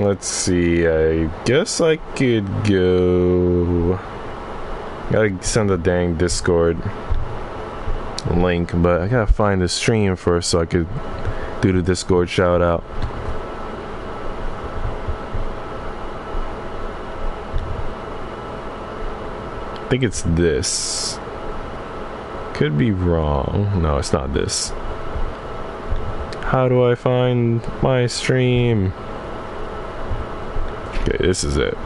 Let's see, I guess I could go... Gotta send a dang Discord link, but I gotta find the stream first so I could do the Discord shout out. I think it's this. Could be wrong. No, it's not this. How do I find my stream? Okay, this is it.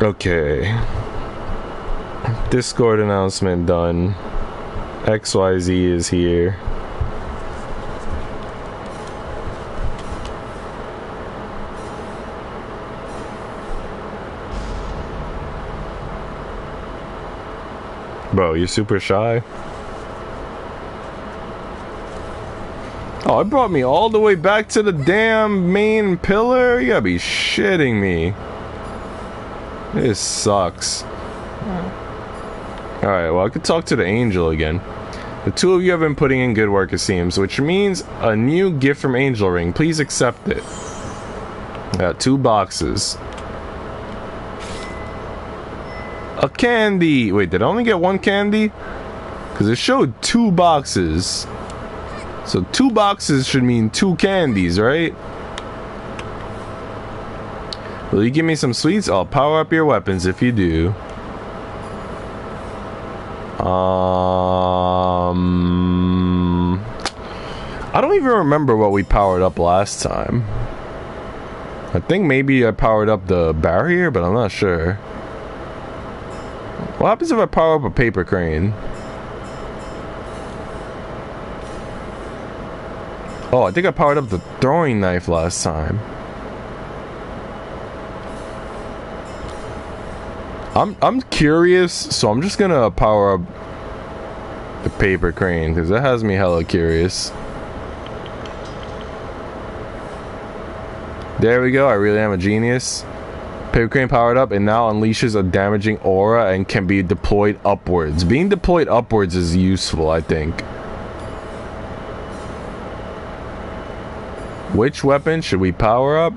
Okay. Discord announcement done. XYZ is here. Bro, you're super shy? Oh, it brought me all the way back to the damn main pillar? You gotta be shitting me. This sucks. Alright, well, I could talk to the angel again. The two of you have been putting in good work, it seems, which means a new gift from Angel Ring. Please accept it. Got 2 boxes. A candy! Wait, did I only get 1 candy? Because it showed 2 boxes. So 2 boxes should mean 2 candies, right? Will you give me some sweets? I'll power up your weapons if you do. I don't even remember what we powered up last time. I think maybe I powered up the barrier, but I'm not sure. What happens if I power up a paper crane? Oh, I think I powered up the throwing knife last time. I'm curious, so I'm just gonna power up the paper crane because that has me hella curious. There we go. I really am a genius. Paper crane powered up and now unleashes a damaging aura and can be deployed upwards. Being deployed upwards is useful, I think. Which weapon should we power up?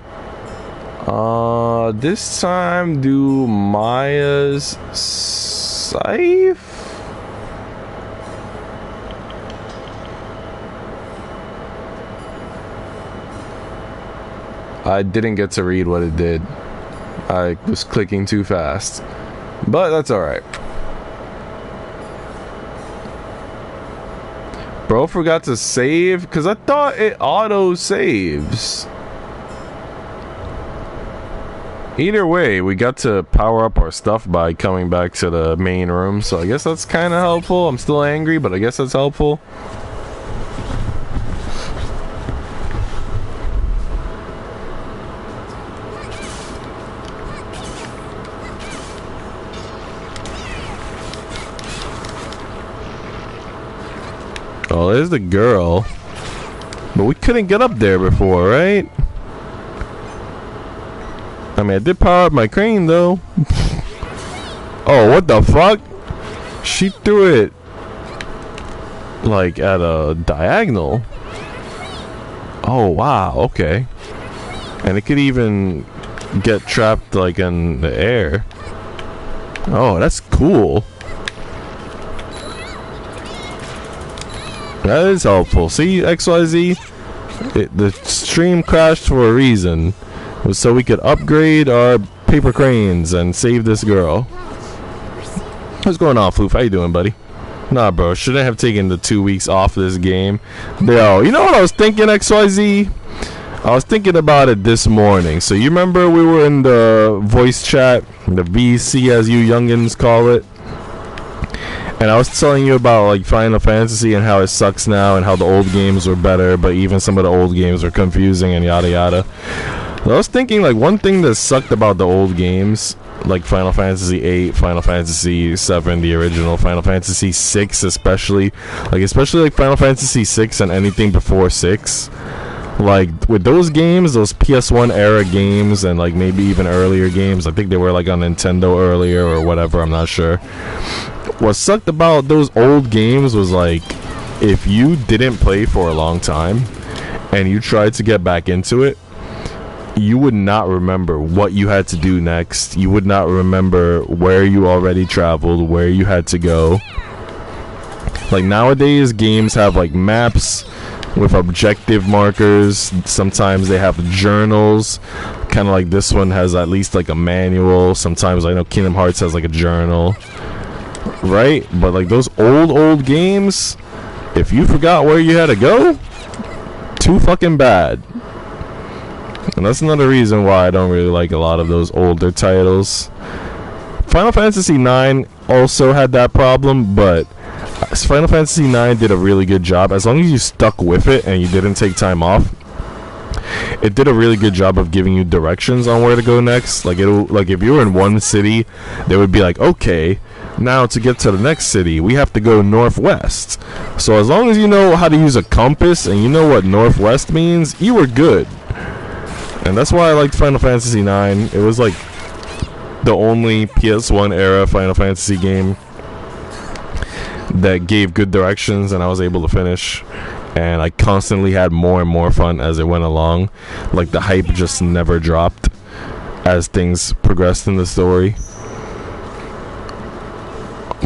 This time do Maya's scythe? I didn't get to read what it did. I was clicking too fast. But that's alright. Bro forgot to save? Because I thought it auto-saves. Either way, we got to power up our stuff by coming back to the main room, so I guess that's kind of helpful. I'm still angry, but I guess that's helpful. Oh, there's the girl. But we couldn't get up there before, right? I mean, I did power up my crane, though. Oh, what the fuck? She threw it, like, at a diagonal. Oh, wow, okay. And it could even get trapped, like, in the air. Oh, that's cool. That is helpful. See, XYZ? The stream crashed for a reason. It was so we could upgrade our paper cranes and save this girl. What's going on, Floof? How you doing, buddy? Nah, bro. Shouldn't have taken the 2 weeks off this game. Yo, you know what I was thinking, XYZ? I was thinking about it this morning. So you remember we were in the voice chat, the VC as you youngins call it? And I was telling you about like Final Fantasy and how it sucks now and how the old games were better, but even some of the old games were confusing and yada yada. I was thinking like one thing that sucked about the old games, like Final Fantasy 8, Final Fantasy 7, the original, Final Fantasy 6 especially like Final Fantasy 6 and anything before 6. Like with those games, those PS1 era games, and like maybe even earlier games, I think they were like on Nintendo earlier or whatever, I'm not sure. What sucked about those old games was like, if you didn't play for a long time and you tried to get back into it, you would not remember what you had to do next. You would not remember where you already traveled, where you had to go. Like nowadays, games have like maps with objective markers. Sometimes they have journals, kind of like this one has at least like a manual. Sometimes I know Kingdom Hearts has like a journal, right? But like those old games, if you forgot where you had to go, too fucking bad. And that's another reason why I don't really like a lot of those older titles. Final Fantasy 9 also had that problem, but Final Fantasy 9 did a really good job. As long as you stuck with it and you didn't take time off, it did a really good job of giving you directions on where to go next. Like if you were in one city, they would be like, okay, now to get to the next city, we have to go northwest. So as long as you know how to use a compass and you know what northwest means, you were good. And that's why I liked Final Fantasy 9. It was like the only PS1 era Final Fantasy game that gave good directions and I was able to finish. And I constantly had more and more fun as it went along. Like the hype just never dropped as things progressed in the story.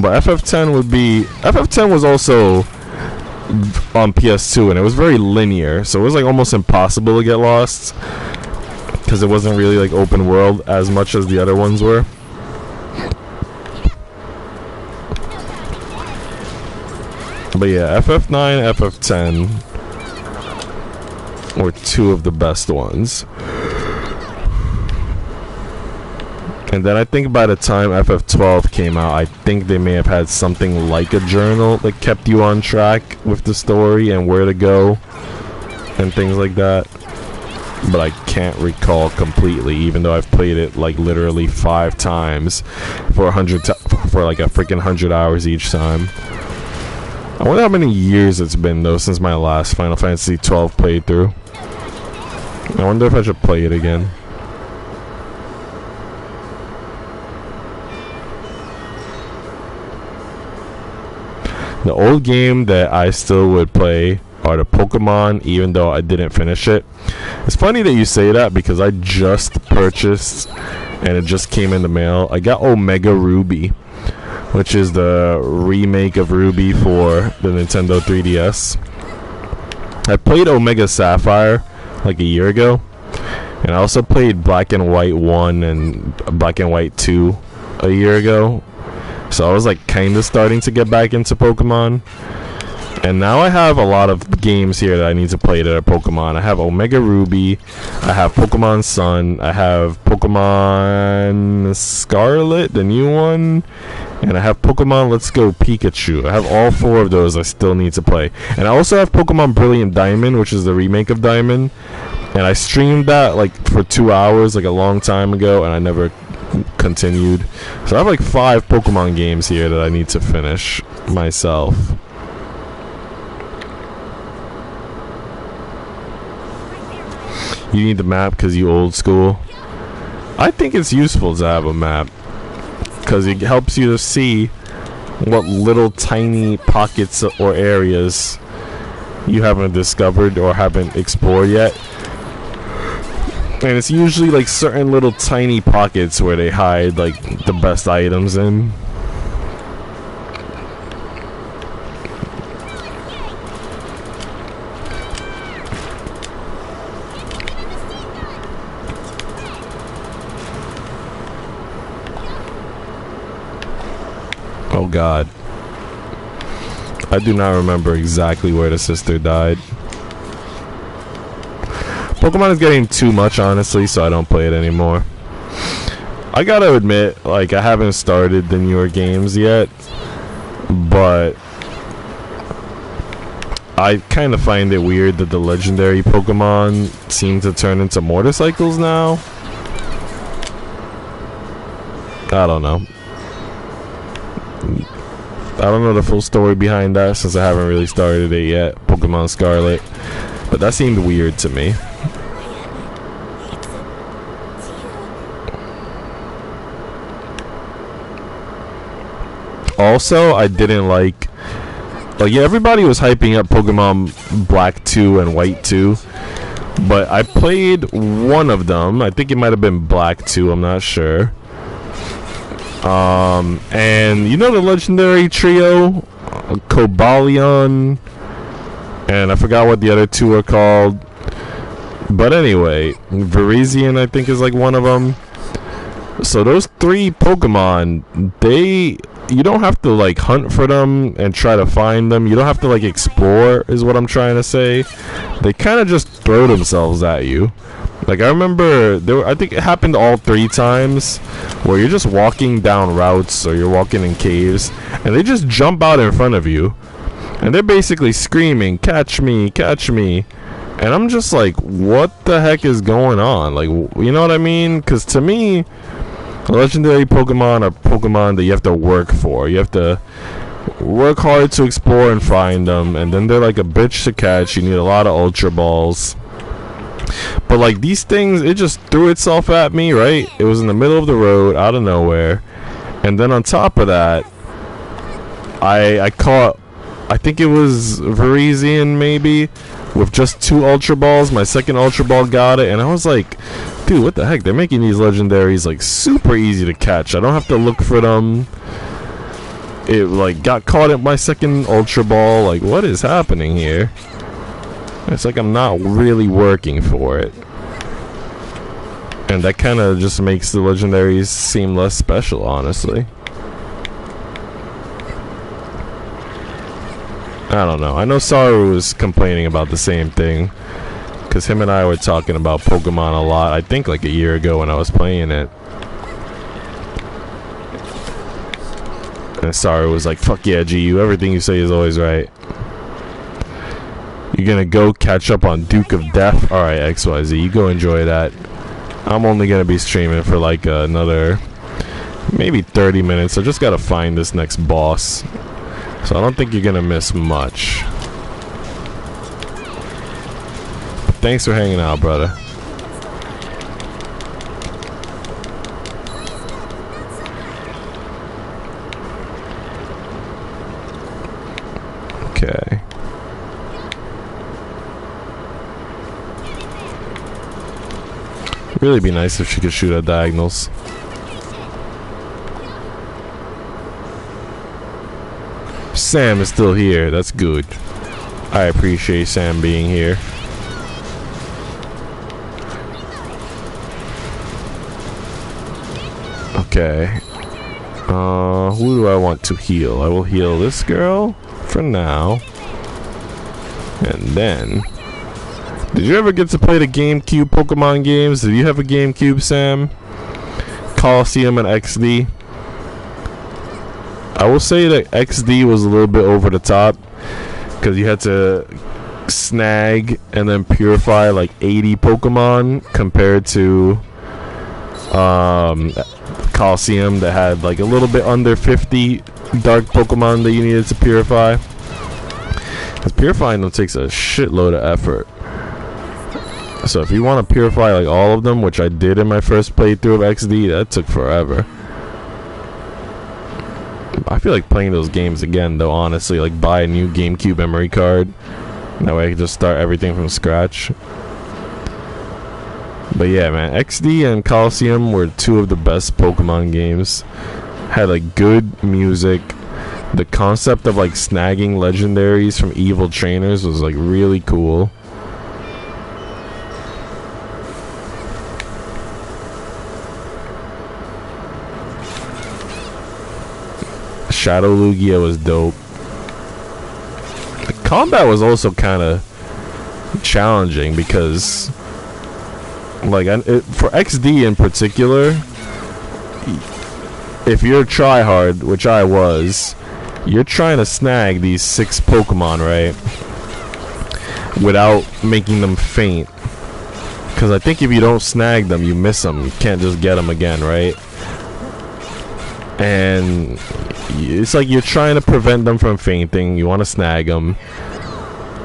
But FF10 was also on PS2 and it was very linear, so it was like almost impossible to get lost because it wasn't really like open world as much as the other ones were. But yeah, FF9, FF10 were two of the best ones. And then I think by the time FF12 came out, I think they may have had something like a journal that kept you on track with the story and where to go and things like that. But I can't recall completely, even though I've played it like literally 5 times for for like a freaking 100 hours each time. I wonder how many years it's been though since my last Final Fantasy 12 playthrough. I wonder if I should play it again. The old game that I still would play are the Pokemon, even though I didn't finish it. It's funny that you say that because I just purchased, and it just came in the mail, I got Omega Ruby, which is the remake of Ruby for the Nintendo 3DS. I played Omega Sapphire like a year ago, and I also played Black and White 1 and Black and White 2 a year ago. So I was like kind of starting to get back into Pokemon. And now I have a lot of games here that I need to play that are Pokemon. I have Omega Ruby, I have Pokemon Sun, I have Pokemon Scarlet, the new one, and I have Pokemon Let's Go Pikachu. I have all 4 of those I still need to play. And I also have Pokemon Brilliant Diamond, which is the remake of Diamond. And I streamed that like for 2 hours like a long time ago, and I never continued. So I have like 5 Pokemon games here that I need to finish myself. You need the map because you old school. I think it's useful to have a map because it helps you to see what little tiny pockets or areas you haven't discovered or haven't explored yet. And it's usually like certain little tiny pockets where they hide like the best items in. Oh god. I do not remember exactly where the sister died. Pokemon is getting too much, honestly, so I don't play it anymore. I gotta admit, like, I haven't started the newer games yet, but I kind of find it weird that the legendary Pokemon seem to turn into motorcycles now. I don't know. I don't know the full story behind that since I haven't really started it yet, Pokemon Scarlet. But that seemed weird to me. Also, I didn't like, yeah, everybody was hyping up Pokemon Black 2 and White 2. But I played one of them. I think it might have been Black 2, I'm not sure. And you know the legendary trio, Cobalion, and I forgot what the other two are called. But anyway, Virizion I think is like one of them. So those three Pokemon, you don't have to like hunt for them and try to find them. You don't have to like explore, is what I'm trying to say. They kind of just throw themselves at you. Like, I remember, I think it happened all 3 times, where you're just walking down routes, or you're walking in caves, and they just jump out in front of you, and they're basically screaming, catch me, catch me, and I'm just like, what the heck is going on? Like, you know what I mean? Because to me, legendary Pokemon are Pokemon that you have to work for. You have to work hard to explore and find them, and then they're like a bitch to catch. You need a lot of Ultra Balls. But like these things, it just threw itself at me, right? It was in the middle of the road, out of nowhere. And then on top of that, I caught, I think it was Virizion maybe, with just 2 Ultra Balls. My second Ultra Ball got it, and I was like, dude, what the heck? They're making these legendaries like super easy to catch. I don't have to look for them. It like got caught at my second Ultra Ball. Like, what is happening here? It's like I'm not really working for it. And that kind of just makes the legendaries seem less special, honestly. I don't know. I know Saru was complaining about the same thing, because him and I were talking about Pokemon a lot, I think like a year ago when I was playing it. And Saru was like, fuck yeah, GU, everything you say is always right. You're gonna go catch up on Duke of Death? Alright, XYZ, you go enjoy that. I'm only gonna be streaming for like another maybe 30 minutes. I just gotta find this next boss. So I don't think you're gonna miss much. But thanks for hanging out, brother. Okay. Really be nice if she could shoot at diagonals. Sam is still here. That's good. I appreciate Sam being here. Okay. Who do I want to heal? I will heal this girl for now. And then... Did you ever get to play the GameCube Pokemon games? Did you have a GameCube, Sam? Coliseum and XD? I will say that XD was a little bit over the top, because you had to snag and then purify like 80 Pokemon compared to Coliseum that had like a little bit under 50 dark Pokemon that you needed to purify. Because purifying them takes a shitload of effort. So if you want to purify like all of them, which I did in my first playthrough of XD, that took forever. I feel like playing those games again though, honestly. Like buy a new GameCube memory card. That way I can just start everything from scratch. But yeah, man, XD and Coliseum were 2 of the best Pokemon games. Had like good music. The concept of like snagging legendaries from evil trainers was like really cool. Shadow Lugia was dope. The combat was also kind of challenging because, like, for XD in particular, if you're a tryhard, which I was, you're trying to snag these 6 Pokemon, right? Without making them faint. Because I think if you don't snag them, you miss them. You can't just get them again, right? and it's like you're trying to prevent them from fainting. You want to snag them,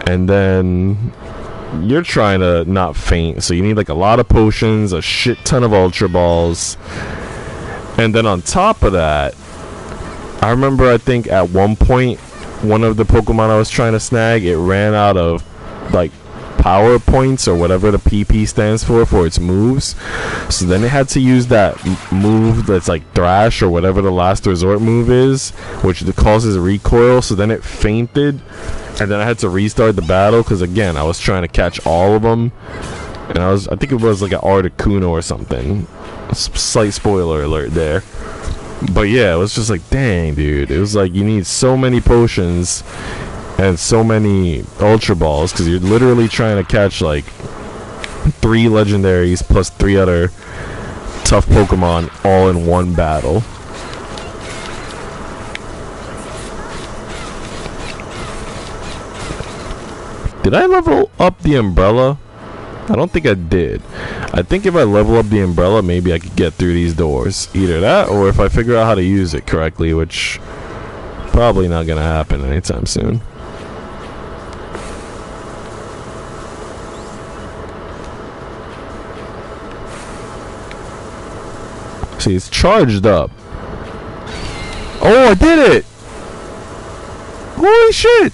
and then you're trying to not faint, so you need like a lot of potions, a shit ton of ultra balls, and then on top of that, I remember I think at one point one of the Pokemon I was trying to snag, it ran out of like power points or whatever the PP stands for its moves, so then it had to use that move that's like Thrash or whatever the last resort move is, which causes recoil, so then it fainted, and then I had to restart the battle because again I was trying to catch all of them, and I think it was like an Articuno or something. Slight spoiler alert there. But yeah, it was just like, dang dude, it was like you need so many potions and so many ultra balls because you're literally trying to catch like 3 legendaries plus 3 other tough Pokemon all in one battle. Did I level up the umbrella? I don't think I did. I think if I level up the umbrella, maybe I could get through these doors. Either that, or if I figure out how to use it correctly, which probably not gonna happen anytime soon. See, it's charged up. Oh, I did it! Holy shit!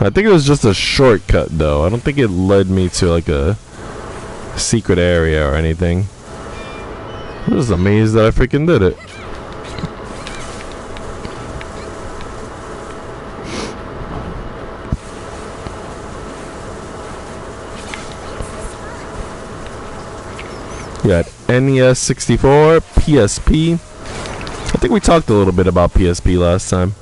I think it was just a shortcut though. I don't think it led me to like a secret area or anything. I was amazed that I freaking did it. We got NES 64, PSP. I think we talked a little bit about PSP last time.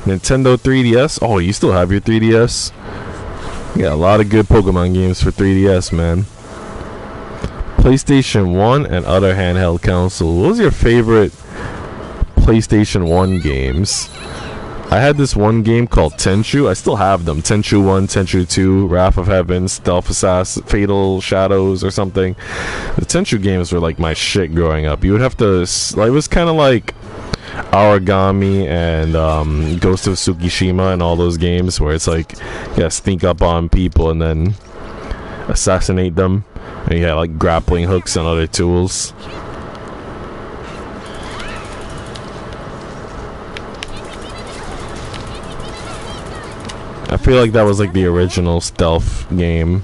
Nintendo 3DS. Oh, you still have your 3DS? You got a lot of good Pokemon games for 3DS, man. PlayStation 1 and other handheld console. What was your favorite PlayStation 1 games? I had this one game called Tenchu. I still have them. Tenchu 1, Tenchu 2, Wrath of Heaven, Stealth Assassin, Fatal Shadows or something. The Tenchu games were like my shit growing up. You would have to... It was kind of like Origami and Ghost of Tsukishima and all those games where it's like sneak up on people and then assassinate them, and you had like grappling hooks and other tools. I feel like that was like the original stealth game.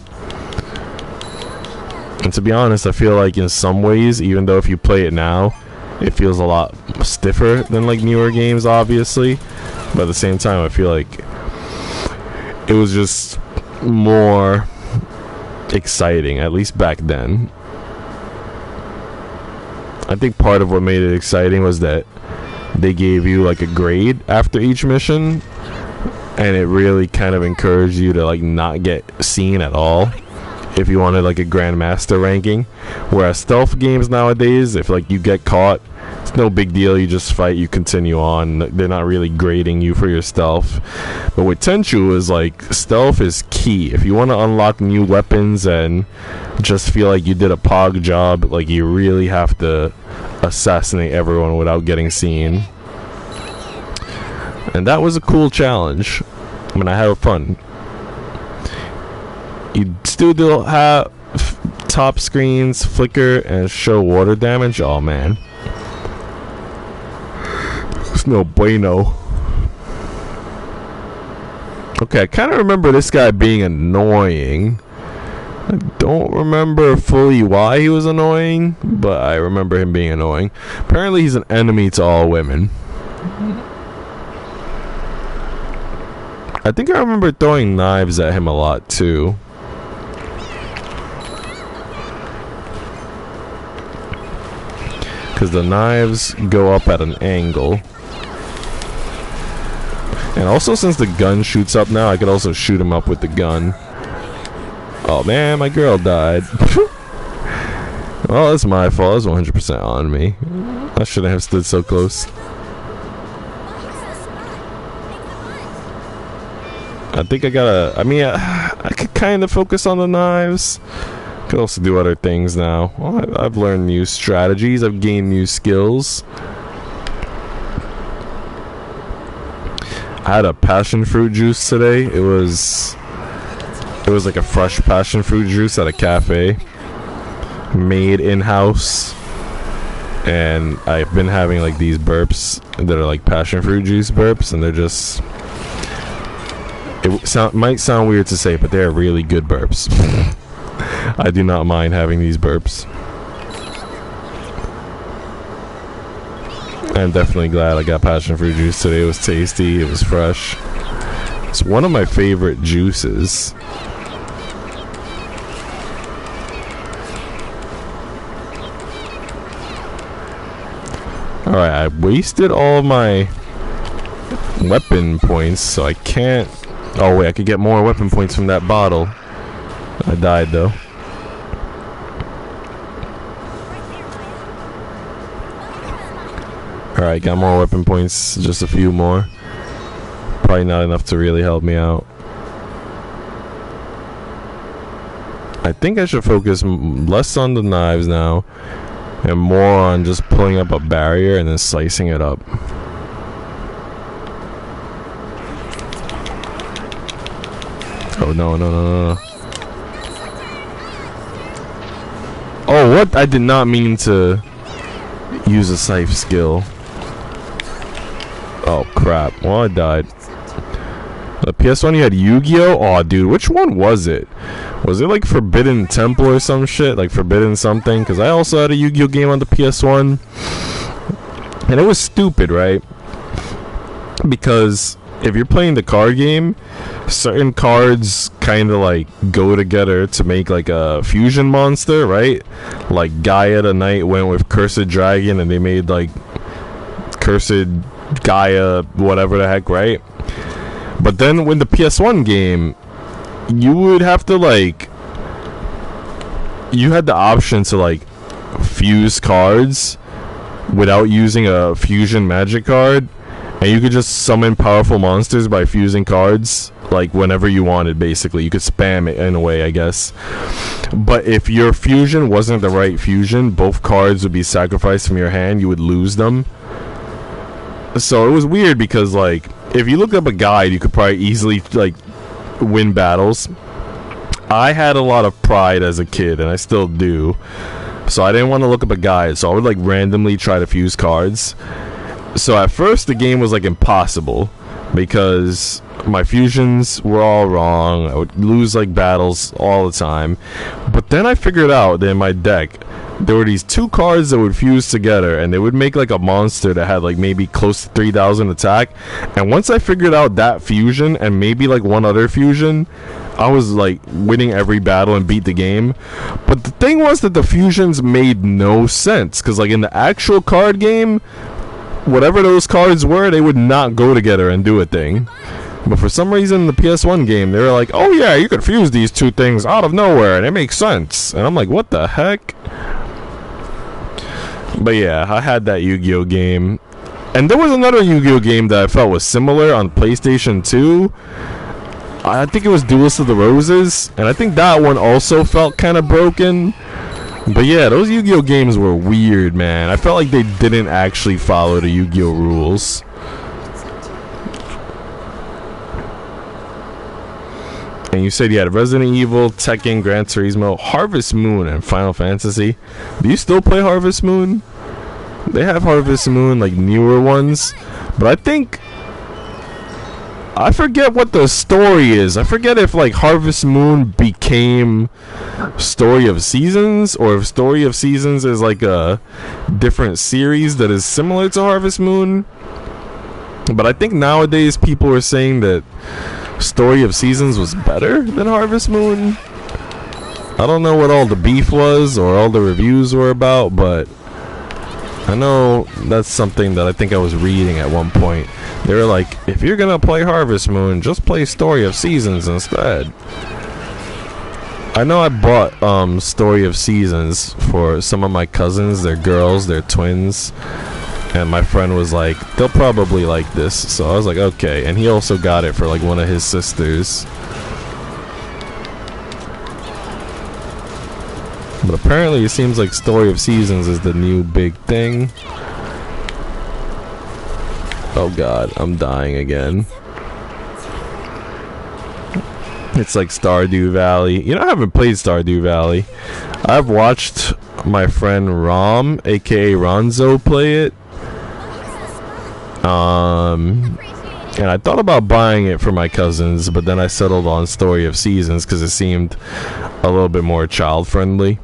And to be honest, I feel like in some ways, even though if you play it now, it feels a lot stiffer than like newer games, obviously, but at the same time I feel like it was just more exciting, at least back then. I think part of what made it exciting was that they gave you like a grade after each mission, and it really kind of encouraged you to like not get seen at all if you wanted like a grandmaster ranking. Whereas stealth games nowadays, if like you get caught, it's no big deal, you just fight, you continue on. They're not really grading you for your stealth. But with Tenchu, is like stealth is key. If you want to unlock new weapons and just feel like you did a pog job, like you really have to assassinate everyone without getting seen. And that was a cool challenge. I mean, I had fun. You still do have top screens flicker and show water damage. Oh man, it's no bueno. Okay, I kind of remember this guy being annoying. I don't remember fully why he was annoying, but I remember him being annoying. Apparently he's an enemy to all women. I think I remember throwing knives at him a lot too. Because the knives go up at an angle. And also, since the gun shoots up now, I could also shoot him up with the gun. Oh man, my girl died. Well, that's my fault. It was 100% on me. I shouldn't have stood so close. I think I gotta... I mean, I could kind of focus on the knives. Could also do other things now. Well, I've learned new strategies. I've gained new skills. I had a passion fruit juice today. It was like a fresh passion fruit juice at a cafe, made in-house. And I've been having like these burps that are like passion fruit juice burps, and they're just, might sound weird to say, but they're really good burps. I do not mind having these burps. I'm definitely glad I got passion fruit juice today. It was tasty, it was fresh. It's one of my favorite juices. Alright, I wasted all of my weapon points, so I can't... Oh wait, I could get more weapon points from that bottle. I died though. Alright, got more weapon points, just a few more. Probably not enough to really help me out. I think I should focus less on the knives now and more on just pulling up a barrier and then slicing it up. Oh no, no, no, no. Oh, what? I did not mean to use a scythe skill. Oh crap. Well, I died. The PS1 you had Yu-Gi-Oh? Oh dude, which one was it? Was it like Forbidden Temple or some shit? Like Forbidden something? Because I also had a Yu-Gi-Oh game on the PS1. And it was stupid, right? Because if you're playing the card game, certain cards kind of like go together to make like a fusion monster, right? Like Gaia the Knight went with Cursed Dragon and they made like Cursed Gaia whatever the heck, right? But then when the PS1 game, you would have to like, you had the option to like fuse cards without using a fusion magic card, and you could just summon powerful monsters by fusing cards like whenever you wanted. Basically you could spam it in a way, I guess. But if your fusion wasn't the right fusion, both cards would be sacrificed from your hand. You would lose them. So it was weird because like if you looked up a guide, you could probably easily like win battles. I had a lot of pride as a kid, and I still do, so I didn't want to look up a guide, so I would like randomly try to fuse cards. So at first the game was like impossible because my fusions were all wrong. I would lose like battles all the time. But then I figured out that in my deck there were these two cards that would fuse together, and they would make like a monster that had like maybe close to 3,000 attack. And once I figured out that fusion and maybe like one other fusion, I was like winning every battle and beat the game. But the thing was that the fusions made no sense, because like in the actual card game, whatever those cards were, they would not go together and do a thing. But for some reason in the PS1 game, they were like, oh yeah, you could fuse these two things out of nowhere and it makes sense. And I'm like, what the heck? But yeah, I had that Yu-Gi-Oh game. And there was another Yu-Gi-Oh game that I felt was similar on PlayStation 2. I think it was Duelist of the Roses, and I think that one also felt kind of broken. But yeah, those Yu-Gi-Oh games were weird, man. I felt like they didn't actually follow the Yu-Gi-Oh rules. And you said you had Resident Evil, Tekken, Gran Turismo, Harvest Moon, and Final Fantasy. Do you still play Harvest Moon? They have Harvest Moon, like newer ones, but I forget what the story is. I forget if like Harvest Moon became Story of Seasons, or if Story of Seasons is like a different series that is similar to Harvest Moon. But I think nowadays people are saying that Story of Seasons was better than Harvest Moon. I don't know what all the beef was or all the reviews were about, but I know that's something that I think I was reading at one point. They were like, if you're gonna play Harvest Moon, just play Story of Seasons instead. I know I bought Story of Seasons for some of my cousins. They're girls, they're twins, and my friend was like, they'll probably like this. So I was like, okay. And he also got it for like one of his sisters. But apparently it seems like Story of Seasons is the new big thing. Oh god, I'm dying again. It's like Stardew Valley. You know, I haven't played Stardew Valley. I've watched my friend Rom, aka Ronzo, play it. And I thought about buying it for my cousins, but then I settled on Story of Seasons because it seemed a little bit more child friendly.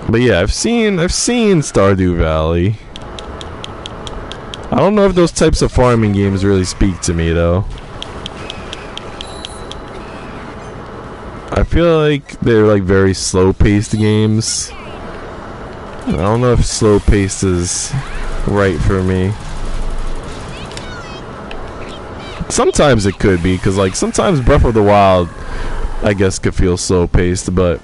But yeah, I've seen Stardew Valley. I don't know if those types of farming games really speak to me though. I feel like they're like very slow-paced games. I don't know if slow-paced is right for me. Sometimes it could be, because like sometimes Breath of the Wild I guess could feel slow-paced, but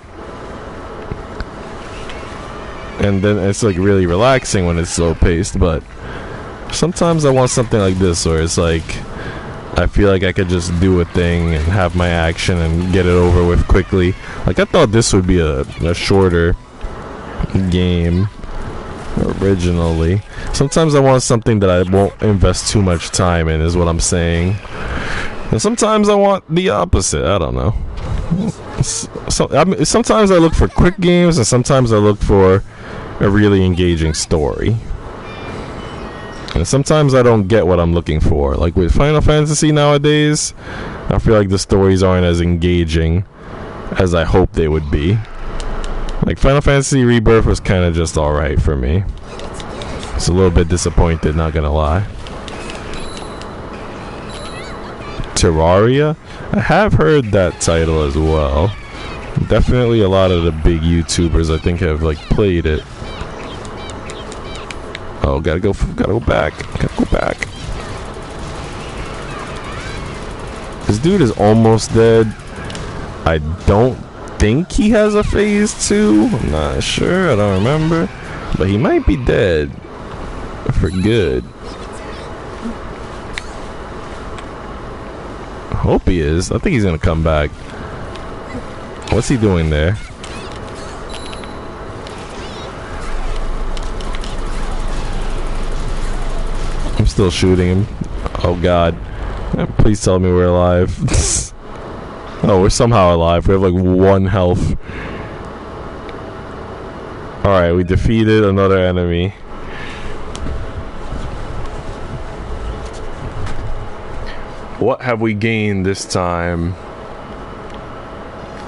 and then it's like really relaxing when it's slow-paced, but sometimes I want something like this where it's like I feel like I could just do a thing and have my action and get it over with quickly. Like I thought this would be a shorter game originally. Sometimes I want something that I won't invest too much time in, is what I'm saying. And sometimes I want the opposite. I don't know. Sometimes I look for quick games, and sometimes I look for a really engaging story. And sometimes I don't get what I'm looking for. Like with Final Fantasy nowadays, I feel like the stories aren't as engaging as I hope they would be. Like Final Fantasy Rebirth was kind of just alright for me. It's a little bit disappointed, not gonna lie. Terraria? I have heard that title as well. Definitely a lot of the big YouTubers I think have like played it. Oh, gotta go back. Gotta go back. This dude is almost dead. I don't think he has a phase 2. I'm not sure. I don't remember. But he might be dead. For good. I hope he is. I think he's gonna come back. What's he doing there? I'm still shooting him. Oh god. Please tell me we're alive. Oh, we're somehow alive. We have like 1 health. Alright, we defeated another enemy. What have we gained this time?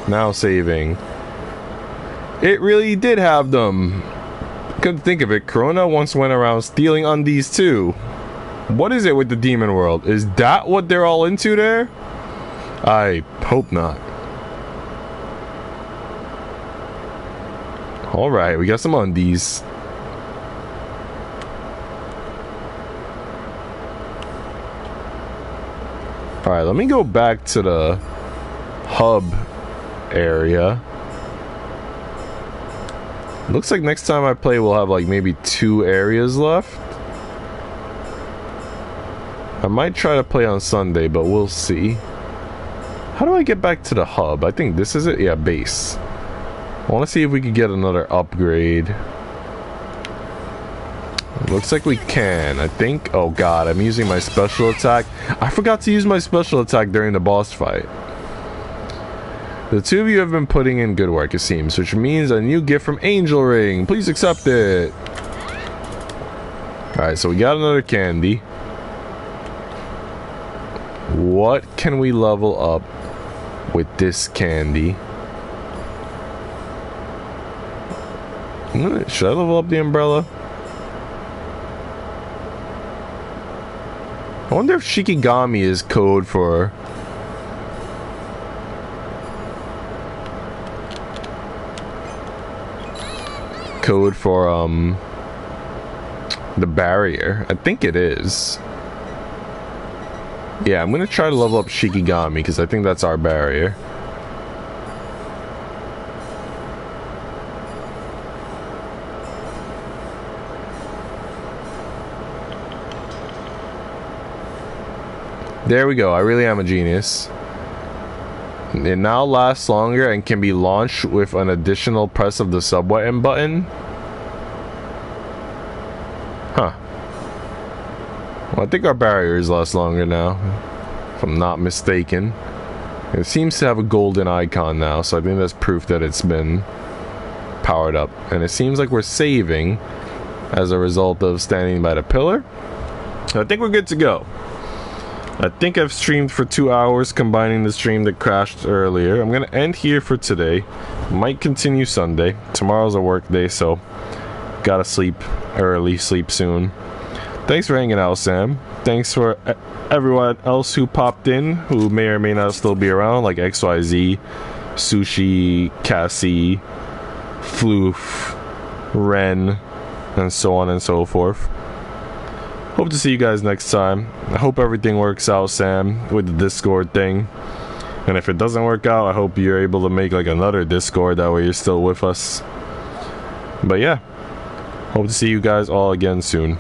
Now saving. It really did have them. Couldn't think of it. Corona once went around stealing undies too. What is it with the demon world? Is that what they're all into there? I hope not. Alright, we got some undies. Alright, let me go back to the hub area. Looks like next time I play we'll have like maybe 2 areas left. I might try to play on Sunday, but we'll see. How do I get back to the hub? I think this is it. Yeah, base. I want to see if we can get another upgrade. Looks like we can. I think. Oh god, I'm using my special attack. I forgot to use my special attack during the boss fight. The two of you have been putting in good work, it seems, which means a new gift from Angel Ring. Please accept it. Alright, so we got another candy. What can we level up with this candy? Should I level up the umbrella? I wonder if Shikigami is code for... the barrier. I think it is. Yeah, I'm gonna try to level up Shikigami because I think that's our barrier. There we go. I really am a genius. It now lasts longer and can be launched with an additional press of the sub-button button. Huh. Well, I think our barriers last longer now, if I'm not mistaken. It seems to have a golden icon now, so I think that's proof that it's been powered up. And it seems like we're saving as a result of standing by the pillar. So I think we're good to go. I think I've streamed for 2 hours, combining the stream that crashed earlier. I'm gonna end here for today. Might continue Sunday. Tomorrow's a work day, so gotta sleep early, sleep soon. Thanks for hanging out, Sam. Thanks for everyone else who popped in, who may or may not still be around, like XYZ, Sushi, Cassie, Floof, Ren, and so on and so forth. Hope to see you guys next time. I hope everything works out, Sam, with the Discord thing. And if it doesn't work out, I hope you're able to make like another Discord, that way you're still with us. But yeah, hope to see you guys all again soon.